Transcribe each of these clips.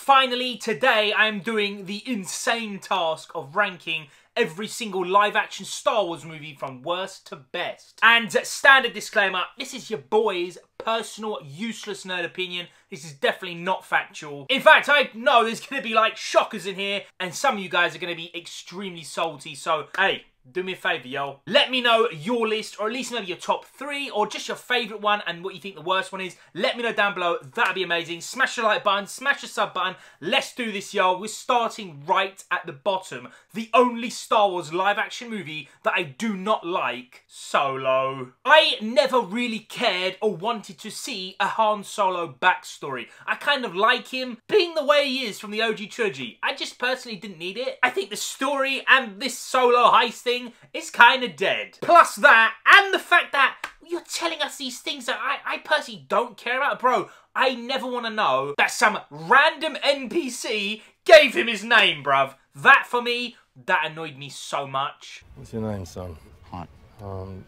Finally, today I am doing the insane task of ranking every single live-action Star Wars movie from worst to best. And standard disclaimer, this is your boy's personal useless nerd opinion. This is definitely not factual. In fact, I know there's going to be like shockers in here, and some of you guys are going to be extremely salty, so hey, do me a favour, yo. Let me know your list, or at least maybe your top 3, or just your favourite one and what you think the worst one is. Let me know down below. That'd be amazing. Smash the like button, smash the sub button. Let's do this, yo. We're starting right at the bottom. The only Star Wars live-action movie that I do not like, Solo. I never really cared or wanted to see a Han Solo backstory. I kind of like him being the way he is from the OG trilogy. I just personally didn't need it. I think the story and this Solo heist thing is kind of dead. Plus that, and the fact that you're telling us these things that I personally don't care about. Bro, I never want to know that some random NPC gave him his name, bruv. That, for me, that annoyed me so much. What's your name, son? What?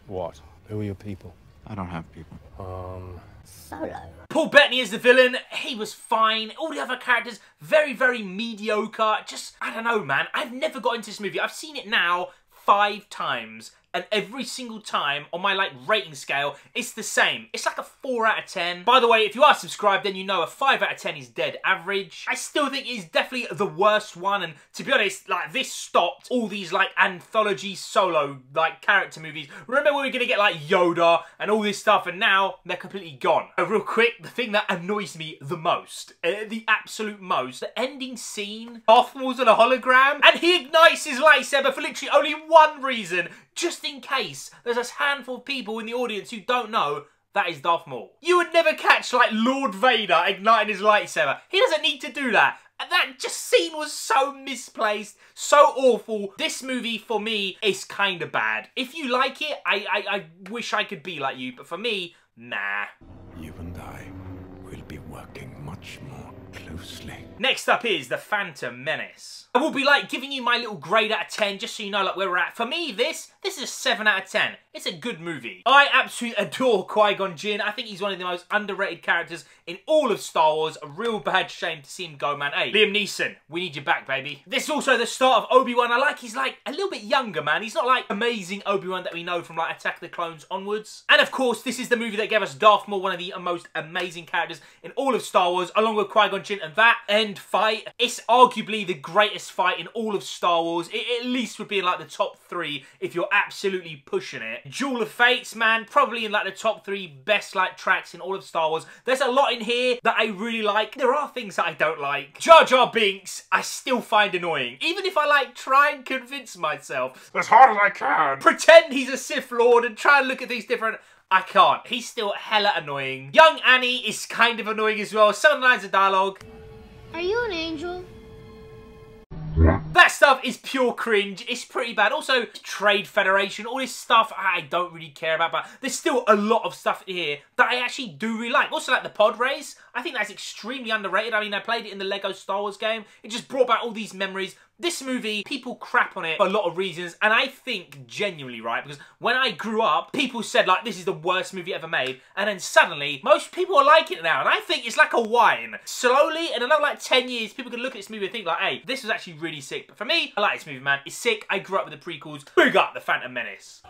What? Who are your people? I don't have people. Solo. Paul Bettany is the villain. He was fine. All the other characters, very, very mediocre. Just, I don't know, man. I've never got into this movie. I've seen it now 5 times, and every single time on my like rating scale it's the same. It's like a 4 out of 10. By the way, if you are subscribed, then you know a 5 out of 10 is dead average. I still think it's definitely the worst one, and to be honest, like, this stopped all these like anthology Solo like character movies. Remember we were gonna get like Yoda and all this stuff, and now they're completely gone. Real quick, the thing that annoys me the most, the absolute most, the ending scene, Darth Maul's on a hologram and he ignites his lightsaber for literally only one reason, just in case there's a handful of people in the audience who don't know that is Darth Maul. You would never catch like Lord Vader igniting his lightsaber. He doesn't need to do that. And that just scene was so misplaced, so awful. This movie, for me, is kind of bad. If you like it, I wish I could be like you, but for me, nah. You and I will be working much more closely. Next up is The Phantom Menace. I will be like giving you my little grade out of 10 just so you know like where we're at. For me, this is a 7 out of 10. It's a good movie. I absolutely adore Qui-Gon Jinn. I think he's one of the most underrated characters in all of Star Wars. A real bad shame to see him go, man. Hey, Liam Neeson, we need you back, baby. This is also the start of Obi-Wan. I like he's like a little bit younger, man. He's not like amazing Obi-Wan that we know from like Attack of the Clones onwards. And of course, this is the movie that gave us Darth Maul, one of the most amazing characters in all of Star Wars, along with Qui-Gon Jinn, and that end fight, it's arguably the greatest fight in all of Star Wars. It at least would be in like the top 3 if you're absolutely pushing it. Duel of Fates, man, probably in like the top 3 best like tracks in all of Star Wars. There's a lot in here that I really like. There are things that I don't like. Jar Jar Binks, I still find annoying. Even if I like try and convince myself As hard as I can. pretend he's a Sith Lord and try and look at things different, I can't. He's still hella annoying. Young Annie is kind of annoying as well. Some lines of dialogue. Are you an angel? That stuff is pure cringe. It's pretty bad. Also, Trade Federation, all this stuff I don't really care about, but there's still a lot of stuff here that I actually do really like. Also, like the pod race. I think that's extremely underrated. I mean, I played it in the Lego Star Wars game. It just brought back all these memories. This movie, people crap on it for a lot of reasons, and I think genuinely, right, because when I grew up, people said, like, this is the worst movie ever made, and then suddenly, most people are like it now, and I think it's like a wine. Slowly, in another, like, 10 years, people can look at this movie and think, like, hey, this was actually really sick. But for me, I like this movie, man. It's sick. I grew up with the prequels. Big up The Phantom Menace.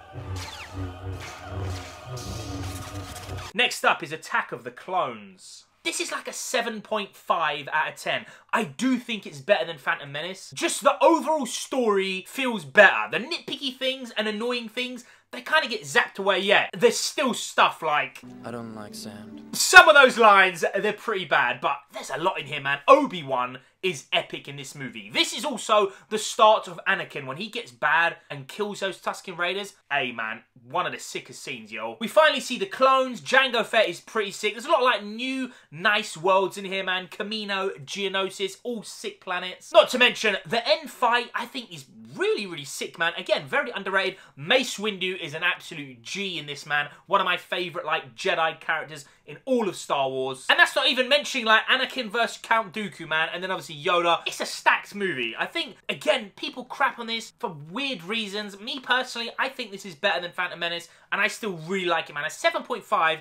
Next up is Attack of the Clones. This is like a 7.5 out of 10. I do think it's better than Phantom Menace. Just the overall story feels better. The nitpicky things and annoying things, they kind of get zapped away, yeah. There's still stuff like, I don't like sand. Some of those lines, they're pretty bad, but there's a lot in here, man. Obi-Wan is epic in this movie. This is also the start of Anakin when he gets bad and kills those Tusken Raiders. Hey, man, one of the sickest scenes, yo. We finally see the clones. Jango Fett is pretty sick. There's a lot of, like, new, nice worlds in here, man. Kamino, Geonosis, all sick planets. Not to mention, the end fight, I think, is really, really sick, man. Again, very underrated. Mace Windu is an absolute G in this, man. One of my favourite, like, Jedi characters in all of Star Wars. And that's not even mentioning, like, Anakin versus Count Dooku, man, and then obviously Yoda. It's a stacked movie. I think, again, people crap on this for weird reasons. Me, personally, I think this is better than Phantom Menace, and I still really like it, man. A 7.5.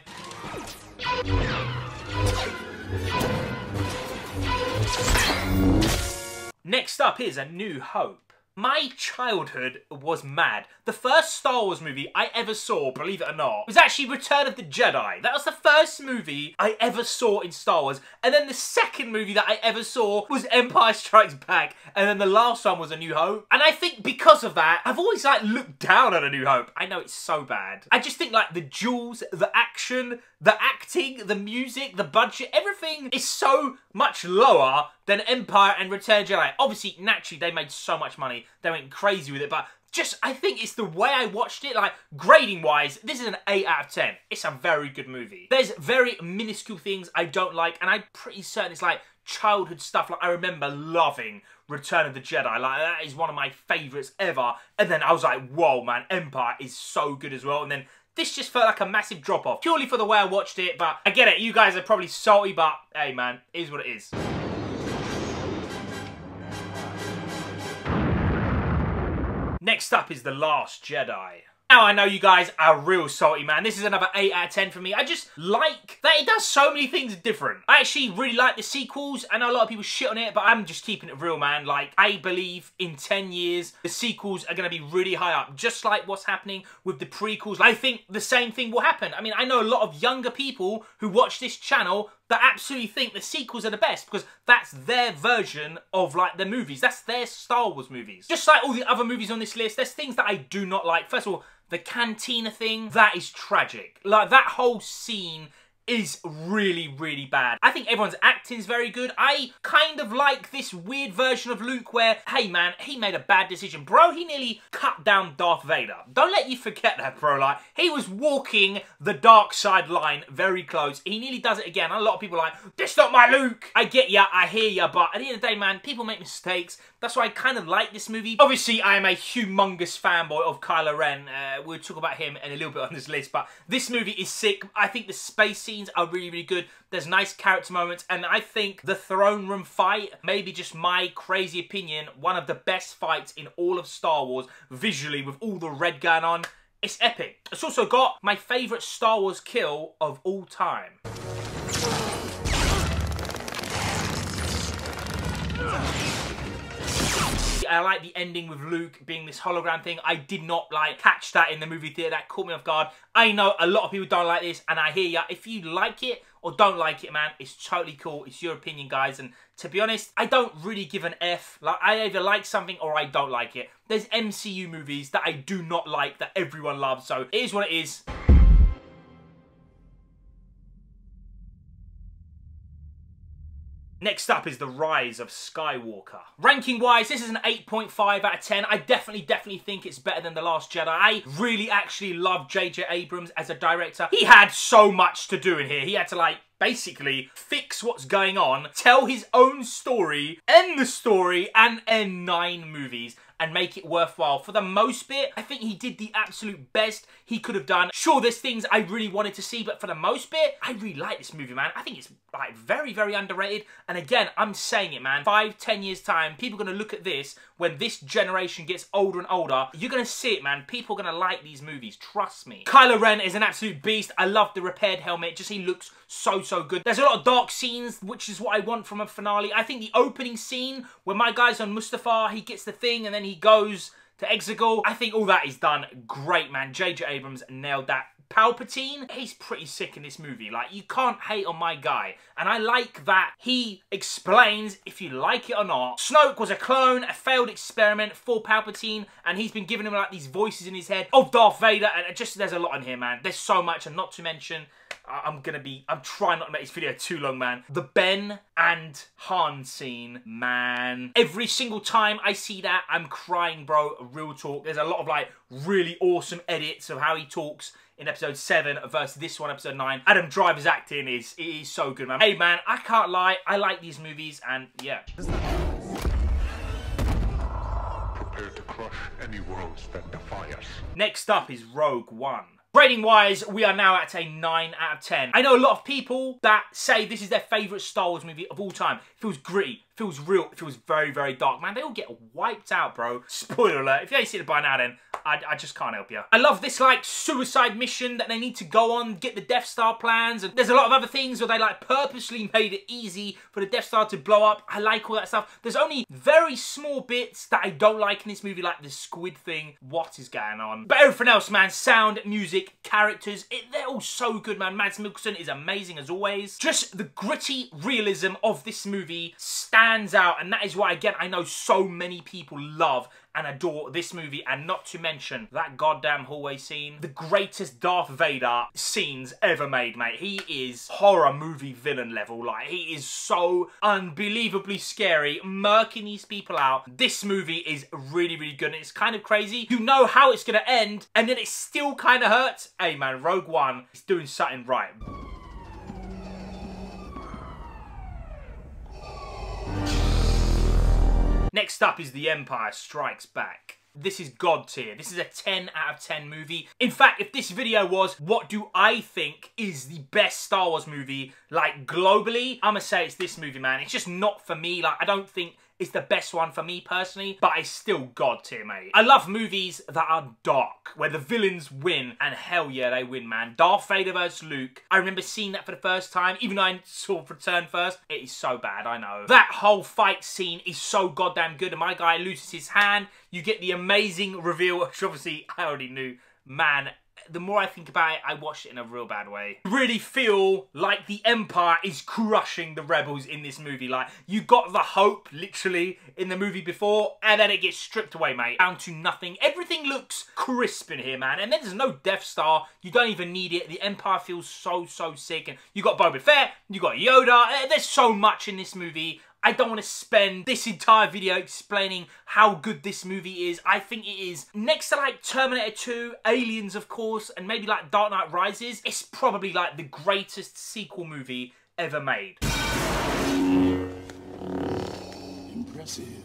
Next up is A New Hope. My childhood was mad. The first Star Wars movie I ever saw, believe it or not, was actually Return of the Jedi. That was the first movie I ever saw in Star Wars. And then the second movie that I ever saw was Empire Strikes Back. And then the last one was A New Hope. And I think because of that, I've always like looked down on A New Hope. I know it's so bad. I just think like the jewels, the action, the acting, the music, the budget, everything is so much lower than Empire and Return of the Jedi. Obviously, naturally, they made so much money. They went crazy with it, but just, I think it's the way I watched it. Like, grading-wise, this is an 8 out of 10. It's a very good movie. There's very minuscule things I don't like, and I'm pretty certain it's like childhood stuff. Like, I remember loving Return of the Jedi. Like, that is one of my favourites ever. And then I was like, whoa, man, Empire is so good as well. And then this just felt like a massive drop-off, purely for the way I watched it. But I get it, you guys are probably salty, but hey, man, it is what it is. Next up is The Last Jedi. Now, I know you guys are real salty, man. This is another 8 out of 10 for me. I just like that it does so many things different. I actually really like the sequels. I know a lot of people shit on it, but I'm just keeping it real, man. Like, I believe in 10 years, the sequels are going to be really high up. Just like what's happening with the prequels. I think the same thing will happen. I mean, I know a lot of younger people who watch this channel that absolutely think the sequels are the best because that's their version of, like, the movies. That's their Star Wars movies. Just like all the other movies on this list, there's things that I do not like. First of all, the cantina thing, that is tragic. Like, that whole scene is really, really bad. I think everyone's acting is very good. I kind of like this weird version of Luke where, hey man, he made a bad decision. Bro, he nearly cut down Darth Vader. Don't let you forget that, bro. Like, he was walking the dark side line very close. He nearly does it again. And a lot of people are like, this not my Luke. I get ya, I hear ya, but at the end of the day, man, people make mistakes. That's why I kind of like this movie. Obviously, I am a humongous fanboy of Kylo Ren. We'll talk about him in a little bit on this list, but this movie is sick. I think the space scenes are really, really good. There's nice character moments, and I think the throne room fight, maybe just my crazy opinion, one of the best fights in all of Star Wars, visually, with all the red going on. It's epic. It's also got my favourite Star Wars kill of all time. I like the ending with Luke being this hologram thing. I did not like catch that in the movie theatre. That caught me off guard. I know a lot of people don't like this, and I hear ya. If you like it or don't like it, man, it's totally cool. It's your opinion, guys. And to be honest, I don't really give an F. Like, I either like something or I don't like it. There's MCU movies that I do not like that everyone loves. So it is what it is. Next up is The Rise of Skywalker. Ranking-wise, this is an 8.5 out of 10. I definitely think it's better than The Last Jedi. I really actually love J.J. Abrams as a director. He had so much to do in here. He had to, like, basically fix what's going on, tell his own story, end the story, and end 9 movies and make it worthwhile. For the most bit, I think he did the absolute best he could have done. Sure, there's things I really wanted to see, but for the most bit, I really like this movie, man. I think it's like very, very underrated. And again, I'm saying it, man. 5-10 years time, people are going to look at this when this generation gets older and older. You're going to see it, man. People are going to like these movies. Trust me. Kylo Ren is an absolute beast. I love the repaired helmet. Just he looks so, so good. There's a lot of dark scenes, which is what I want from a finale. I think the opening scene where my guy's on Mustafar, he gets the thing and then he goes to Exegol. I think all that is done great, man. J.J. Abrams nailed that. Palpatine, he's pretty sick in this movie. Like, you can't hate on my guy. And I like that he explains if you like it or not. Snoke was a clone, a failed experiment for Palpatine, and he's been giving him like these voices in his head of Darth Vader, and just, there's a lot in here, man. There's so much, and not to mention, I'm trying not to make this video too long, man. The Ben and Han scene, man. Every single time I see that, I'm crying, bro. Real talk. There's a lot of like really awesome edits of how he talks in episode 7 versus this one, episode 9. Adam Driver's acting is so good, man. Hey, man, I can't lie. I like these movies, and yeah. Prepare to crush any worlds that defy us. Next up is Rogue One. Rating-wise, we are now at a 9 out of 10. I know a lot of people that say this is their favourite Star Wars movie of all time. It feels gritty, feels real, it feels very, very dark. Man, they all get wiped out, bro. Spoiler alert. If you ain't seen it by now, then I just can't help you. I love this, like, suicide mission that they need to go on, get the Death Star plans, and there's a lot of other things where they, like, purposely made it easy for the Death Star to blow up. I like all that stuff. There's only very small bits that I don't like in this movie, like the squid thing. What is going on? But everything else, man, sound, music, characters, they're all so good, man. Mads Mikkelsen is amazing as always. Just the gritty realism of this movie stands out, and that is why, again, I know so many people love and adore this movie, and not to mention that goddamn hallway scene. The greatest Darth Vader scenes ever made, mate. He is horror movie villain level. Like, he is so unbelievably scary, murking these people out. This movie is really, really good, and it's kind of crazy. You know how it's gonna end, and then it still kind of hurts. Hey, man, Rogue One is doing something right. Next up is The Empire Strikes Back. This is God tier. This is a 10 out of 10 movie. In fact, if this video was, what do I think is the best Star Wars movie, like, globally, I'm gonna say it's this movie, man. It's just not for me. Like, I don't think it's the best one for me personally, but it's still God tier, mate. I love movies that are dark, where the villains win, and hell yeah, they win, man. Darth Vader vs. Luke. I remember seeing that for the first time, even though I saw Return first. It is so bad, I know. That whole fight scene is so goddamn good, and my guy loses his hand. You get the amazing reveal, which obviously I already knew. Man, the more I think about it, I watched it in a real bad way. I really feel like the Empire is crushing the rebels in this movie. Like, you got the hope, literally, in the movie before, and then it gets stripped away, mate. Down to nothing. Everything looks crisp in here, man. And then there's no Death Star. You don't even need it. The Empire feels so, so sick. And you got Boba Fett, you got Yoda. There's so much in this movie. I don't want to spend this entire video explaining how good this movie is. I think it is, next to like Terminator 2, Aliens of course, and maybe like Dark Knight Rises, it's probably like the greatest sequel movie ever made. Impressive.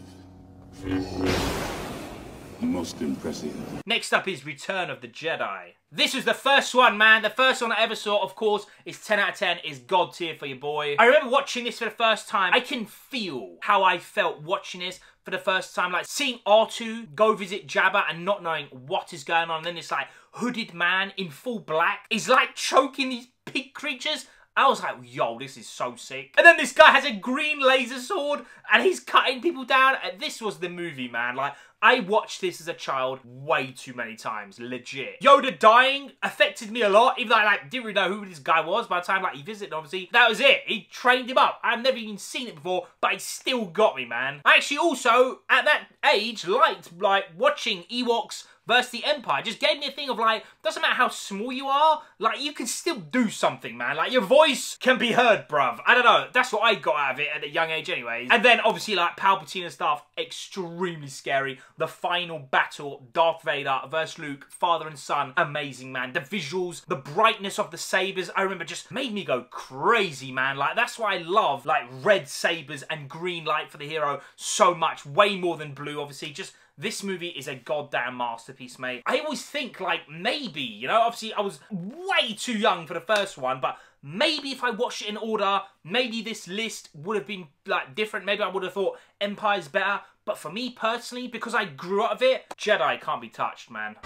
Most impressive. Next up is Return of the Jedi. This was the first one, man. The first one I ever saw, of course, is 10 out of 10. Is God tier for your boy. I remember watching this for the first time. I can feel how I felt watching this for the first time. Like, seeing R2 go visit Jabba and not knowing what is going on. And then this, like, hooded man in full black is, like, choking these pig creatures. I was like, yo, this is so sick. And then this guy has a green laser sword and he's cutting people down. And this was the movie, man. Like, I watched this as a child way too many times, legit. Yoda dying affected me a lot, even though I like, didn't really know who this guy was by the time like he visited, obviously. That was it. He trained him up. I've never even seen it before, but it still got me, man. I actually also, at that age, liked like watching Ewoks versus the Empire. Just gave me a thing of like, doesn't matter how small you are, like you can still do something, man. Like your voice can be heard, bruv. I don't know. That's what I got out of it at a young age anyways. And then obviously like Palpatine and stuff, extremely scary. The final battle, Darth Vader versus Luke, father and son, amazing, man. The visuals, the brightness of the sabers, I remember just made me go crazy, man. Like that's why I love like red sabers and green light for the hero so much, way more than blue, obviously. Just this movie is a goddamn masterpiece, mate. I always think, like, maybe, you know, obviously I was way too young for the first one, but maybe if I watched it in order, maybe this list would have been, like, different. Maybe I would have thought Empire's better. But for me, personally, because I grew up of it, Jedi can't be touched, man.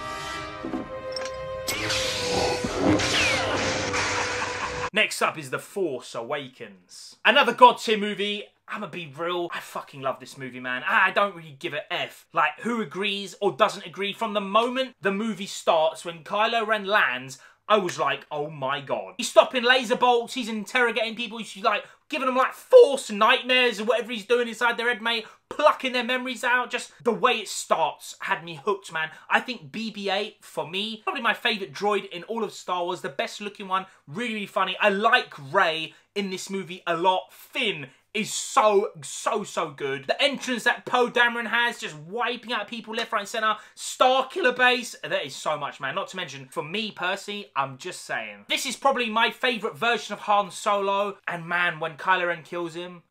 Next up is The Force Awakens. Another God tier movie. I'm gonna be real, I fucking love this movie, man. I don't really give a F. Like, who agrees or doesn't agree. From the moment the movie starts, when Kylo Ren lands, I was like, oh my god. He's stopping laser bolts, he's interrogating people, he's like, giving them like Force nightmares or whatever he's doing inside their head, mate. Plucking their memories out. Just the way it starts had me hooked, man. I think BB-8, for me, probably my favourite droid in all of Star Wars. The best looking one, really, really funny. I like Rey in this movie a lot. Finn is so good. The entrance that Poe Dameron has, just wiping out people left, right, and centre. Starkiller Base, that is so much, man. Not to mention, for me personally, I'm just saying, this is probably my favourite version of Han Solo. And man, when Kylo Ren kills him,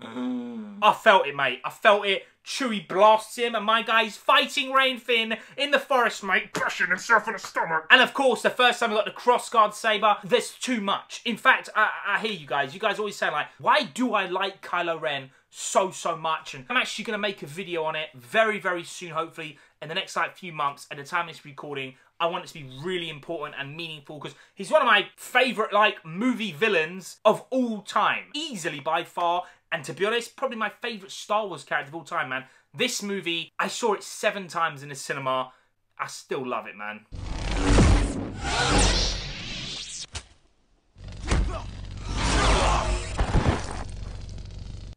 I felt it, mate. I felt it. Chewie blasts him, and my guy's fighting Rey and Finn in the forest, mate, crushing himself in the stomach. And of course, the first time I got the crossguard saber, there's too much. In fact, I hear you guys. You guys always say, like, why do I like Kylo Ren so much, and I'm actually going to make a video on it very, very soon, hopefully in the next like few months. At the time of this recording, I want it to be really important and meaningful because he's one of my favourite like movie villains of all time, easily by far, and to be honest, probably my favourite Star Wars character of all time, man. This movie, I saw it 7 times in the cinema. I still love it, man.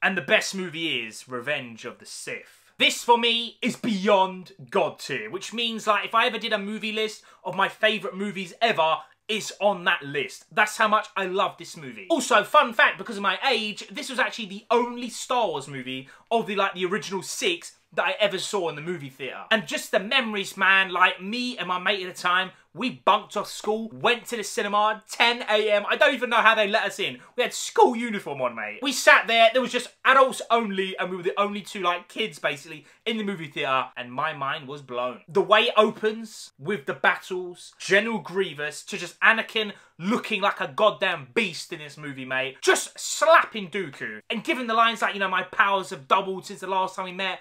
And the best movie is Revenge of the Sith. This, for me, is beyond God tier, which means, like, if I ever did a movie list of my favourite movies ever, it's on that list. That's how much I love this movie. Also, fun fact, because of my age, this was actually the only Star Wars movie of the original 6 that I ever saw in the movie theatre. And just the memories, man, like me and my mate at the time, we bunked off school, went to the cinema, 10 AM. I don't even know how they let us in. We had school uniform on, mate. We sat there, there was just adults only, and we were the only 2, kids, basically, in the movie theatre, and my mind was blown. The way it opens, with the battles, General Grievous, to just Anakin looking like a goddamn beast in this movie, mate. Just slapping Dooku, and giving the lines like, my powers have doubled since the last time we met.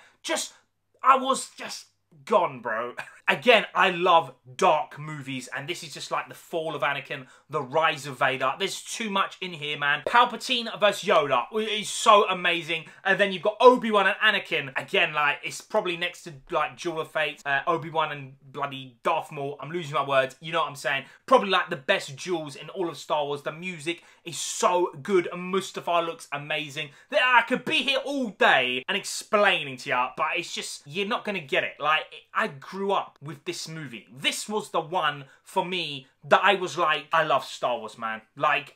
I was just gone, bro. Again, I love dark movies, and this is just like the fall of Anakin, the rise of Vader. There's too much in here, man. Palpatine versus Yoda is so amazing. And then you've got Obi-Wan and Anakin. Again, it's probably next to, Duel of Fate, Obi-Wan and bloody Darth Maul. I'm losing my words. You know what I'm saying? Probably, the best duels in all of Star Wars. The music is so good, and Mustafar looks amazing. I could be here all day and explaining to you, but it's just, you're not going to get it. I grew up with this movie. This was the one for me that I was like, I love Star Wars, man.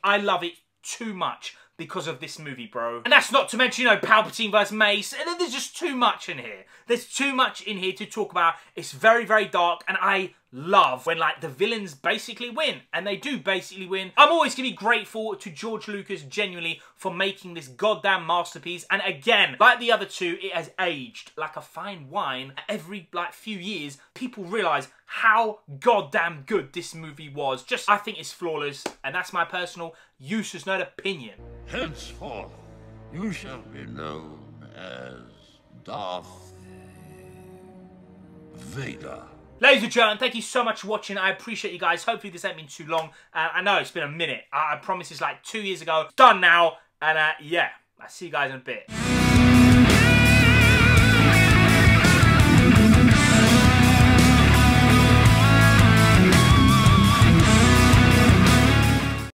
I love it too much because of this movie, bro. And that's not to mention, Palpatine versus Mace. And there's just too much in here. There's too much in here to talk about. It's very, very dark, and I love when, the villains basically win. And they do basically win. I'm always going to be grateful to George Lucas, genuinely, for making this goddamn masterpiece. And again, like the other 2, it has aged like a fine wine. Every, few years, people realise how goddamn good this movie was. I think it's flawless. And that's my personal useless nerd opinion. Henceforth, you shall be known as Darth Vader. Ladies and gentlemen, thank you so much for watching. I appreciate you guys. Hopefully this ain't been too long. I know it's been a minute. I promise it's 2 years ago. Done now. And yeah, I'll see you guys in a bit.